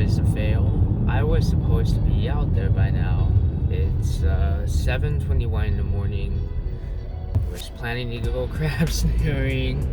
is a fail. I was supposed to be out there by now. It's 7:21 in the morning. I was planning to go crab snaring,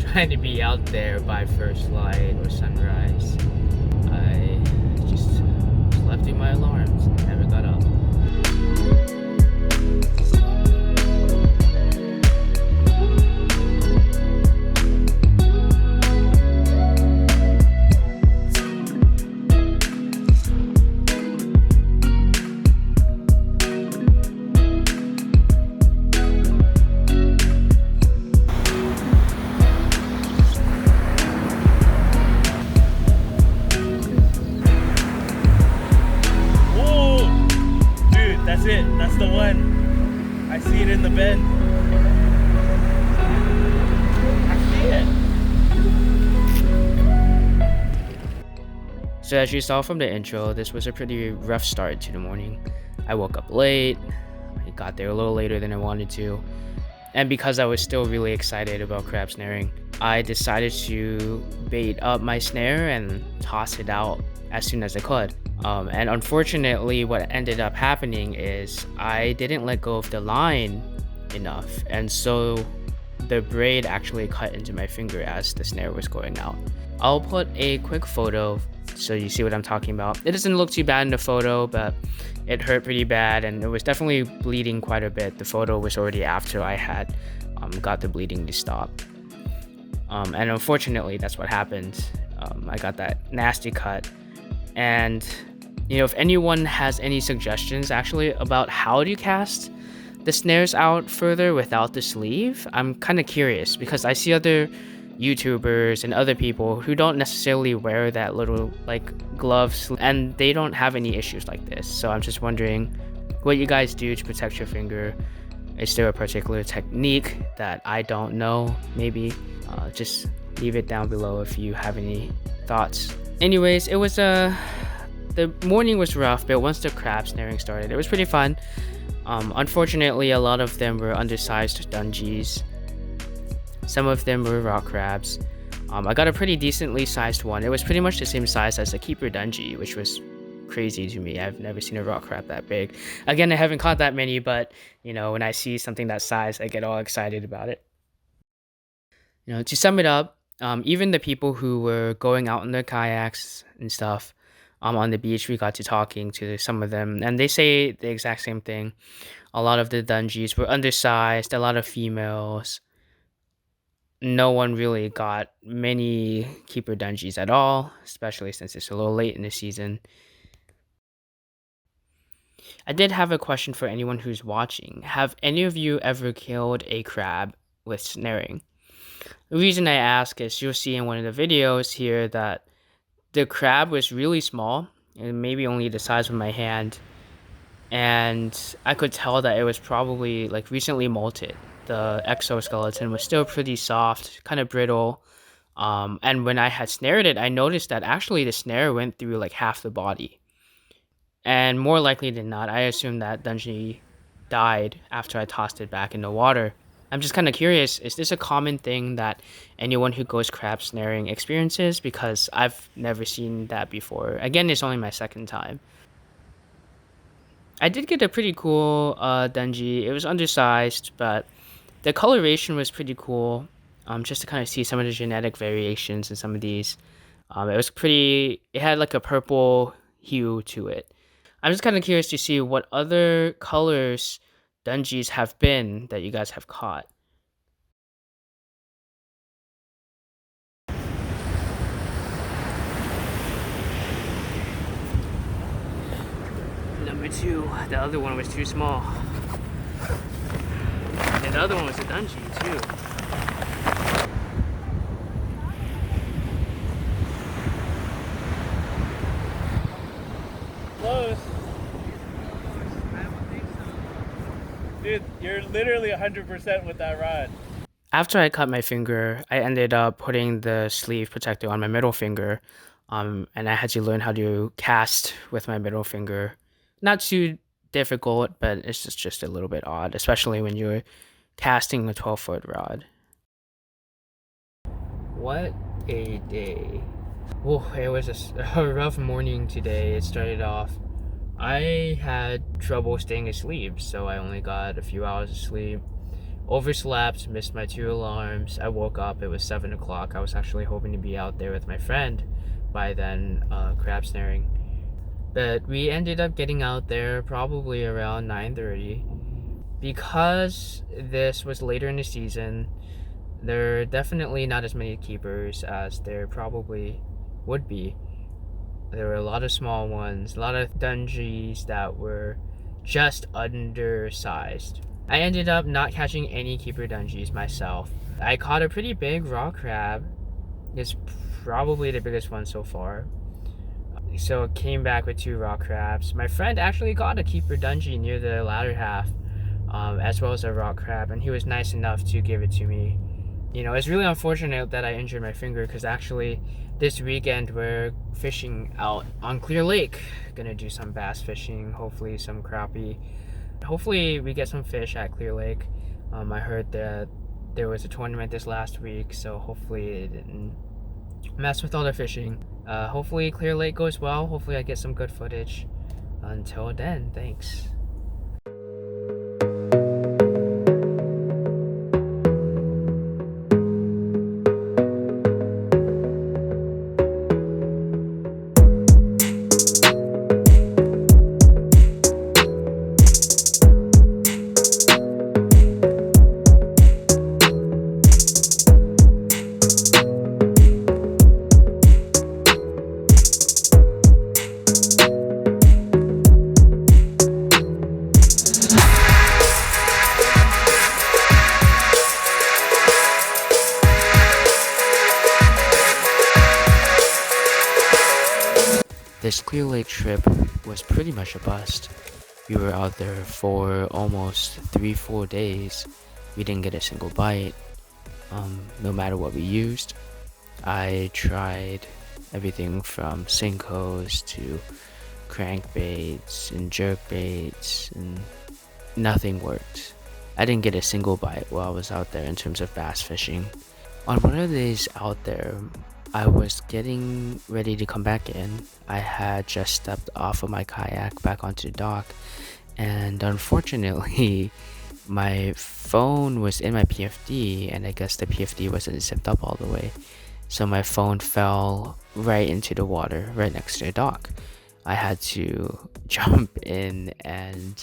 trying to be out there by first light or sunrise. I just slept through my alarms and never got up. That's it. That's the one. I see it in the bend. I see it. So as you saw from the intro, this was a pretty rough start to the morning. I woke up late. I got there a little later than I wanted to. And because I was still really excited about crab snaring, I decided to bait up my snare and toss it out as soon as I could. And unfortunately, what ended up happening is I didn't let go of the line enough, and so the braid actually cut into my finger as the snare was going out. I'll put a quick photo so you see what I'm talking about. It doesn't look too bad in the photo, but it hurt pretty bad and it was definitely bleeding quite a bit. The photo was already after I had got the bleeding to stop. And unfortunately, that's what happened. I got that nasty cut. And if anyone has any suggestions actually about how to cast the snares out further without the sleeve, I'm kind of curious because I see other YouTubers and other people who don't necessarily wear that little gloves and they don't have any issues like this. So I'm just wondering what you guys do to protect your finger. Is there a particular technique that I don't know? Maybe just leave it down below if you have any thoughts. Anyways, it was the morning was rough, but once the crab snaring started, it was pretty fun. Unfortunately, a lot of them were undersized dungies. Some of them were rock crabs. I got a pretty decently sized one. It was pretty much the same size as a keeper dungie, which was crazy to me. I've never seen a rock crab that big. Again, I haven't caught that many, but when I see something that size, I get all excited about it. To sum it up, even the people who were going out in their kayaks and stuff on the beach, we got to talking to some of them, and they say the exact same thing. A lot of the dungies were undersized, a lot of females. No one really got many keeper dungies at all, especially since it's a little late in the season. I did have a question for anyone who's watching. Have any of you ever killed a crab with snaring? The reason I ask is you'll see in one of the videos here that the crab was really small and maybe only the size of my hand, and I could tell that it was probably recently molted. The exoskeleton was still pretty soft, kind of brittle, and when I had snared it, I noticed that actually the snare went through half the body, and more likely than not, I assume that Dungeness died after I tossed it back in the water. I'm just kind of curious, is this a common thing that anyone who goes crab snaring experiences? Because I've never seen that before. Again, it's only my second time. I did get a pretty cool dungie. It was undersized, but the coloration was pretty cool. Just to kind of see some of the genetic variations in some of these. It had a purple hue to it. I'm just kind of curious to see what other colors dungies have been that you guys have caught. Number 2, the other one was too small. And the other one was a dungie too. Close. Dude, you're literally 100% with that rod. After I cut my finger, I ended up putting the sleeve protector on my middle finger, and I had to learn how to cast with my middle finger. Not too difficult, but it's just a little bit odd, especially when you're casting a 12-foot rod. What a day. Oh, it was a rough morning today. It started off. I had trouble staying asleep, so I only got a few hours of sleep. Overslept, missed my 2 alarms. I woke up, it was 7 o'clock. I was actually hoping to be out there with my friend by then, crab snaring. But we ended up getting out there probably around 9:30. Because this was later in the season, there are definitely not as many keepers as there probably would be. There were a lot of small ones, a lot of dungeons that were just undersized. I ended up not catching any keeper dungeons myself. I caught a pretty big raw crab. It's probably the biggest one so far. So it came back with 2 raw crabs. My friend actually got a keeper dungeon near the latter half, as well as a raw crab, and he was nice enough to give it to me. It's really unfortunate that I injured my finger because actually this weekend we're fishing out on Clear Lake. Gonna do some bass fishing, hopefully some crappie. Hopefully we get some fish at Clear Lake. I heard that there was a tournament this last week, so hopefully it didn't mess with all the fishing. Hopefully Clear Lake goes well. Hopefully I get some good footage. Until then, thanks. This Clear Lake trip was pretty much a bust. We were out there for almost 3 full days. We didn't get a single bite, no matter what we used. I tried everything from sinkos to crankbaits and jerkbaits, and nothing worked. I didn't get a single bite while I was out there in terms of bass fishing. On one of the days out there, I was getting ready to come back in. I had just stepped off of my kayak back onto the dock, and unfortunately, my phone was in my PFD, and I guess the PFD wasn't zipped up all the way. So my phone fell right into the water, right next to the dock. I had to jump in and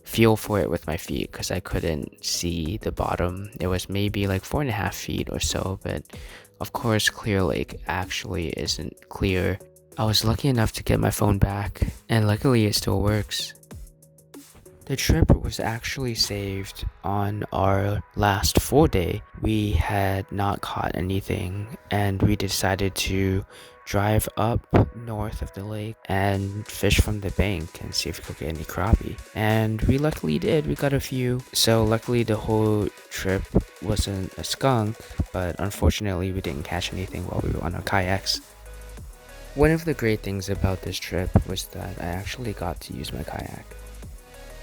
feel for it with my feet because I couldn't see the bottom. It was maybe like 4.5 feet or so, but of course, Clear Lake actually isn't clear. I was lucky enough to get my phone back, and luckily it still works. The trip was actually saved on our last full day. We had not caught anything, and we decided to drive up north of the lake and fish from the bank and see if we could get any crappie. And we luckily did. We got a few. So luckily the whole trip wasn't a skunk, but unfortunately we didn't catch anything while we were on our kayaks. One of the great things about this trip was that I actually got to use my kayak.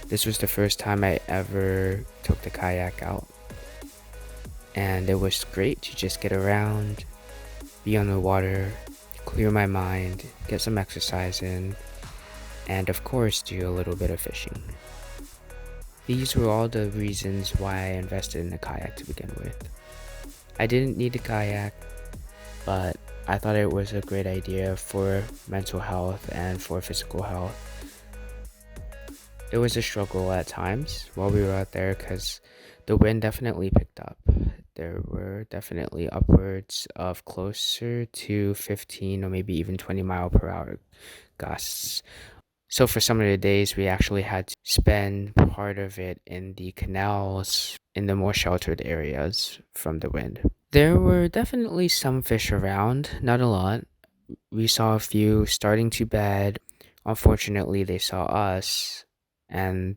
This was the first time I ever took the kayak out, and it was great to just get around, be on the water, clear my mind, get some exercise in, and of course do a little bit of fishing. These were all the reasons why I invested in a kayak to begin with. I didn't need a kayak, but I thought it was a great idea for mental health and for physical health. It was a struggle at times while we were out there because the wind definitely picked up. There were definitely upwards of closer to 15 or maybe even 20 mile per hour gusts. So for some of the days, we actually had to spend part of it in the canals in the more sheltered areas from the wind. There were definitely some fish around, not a lot. We saw a few starting to bed. Unfortunately, they saw us, and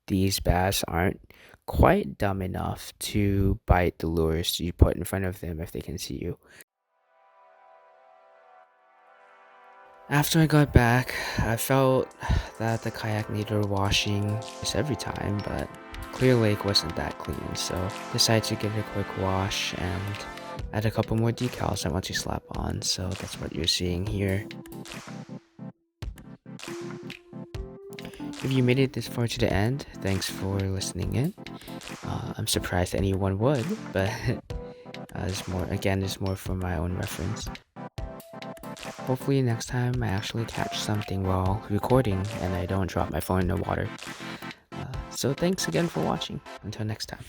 these bass aren't quite dumb enough to bite the lures you put in front of them if they can see you. After I got back, I felt that the kayak needed washing every time, but Clear Lake wasn't that clean, so decided to give it a quick wash, and Add a couple more decals I want to slap on, so that's what you're seeing here. If you made it this far to the end, thanks for listening in. I'm surprised anyone would, but there's more for my own reference. Hopefully next time I actually catch something while recording and I don't drop my phone in the water. So thanks again for watching. Until next time.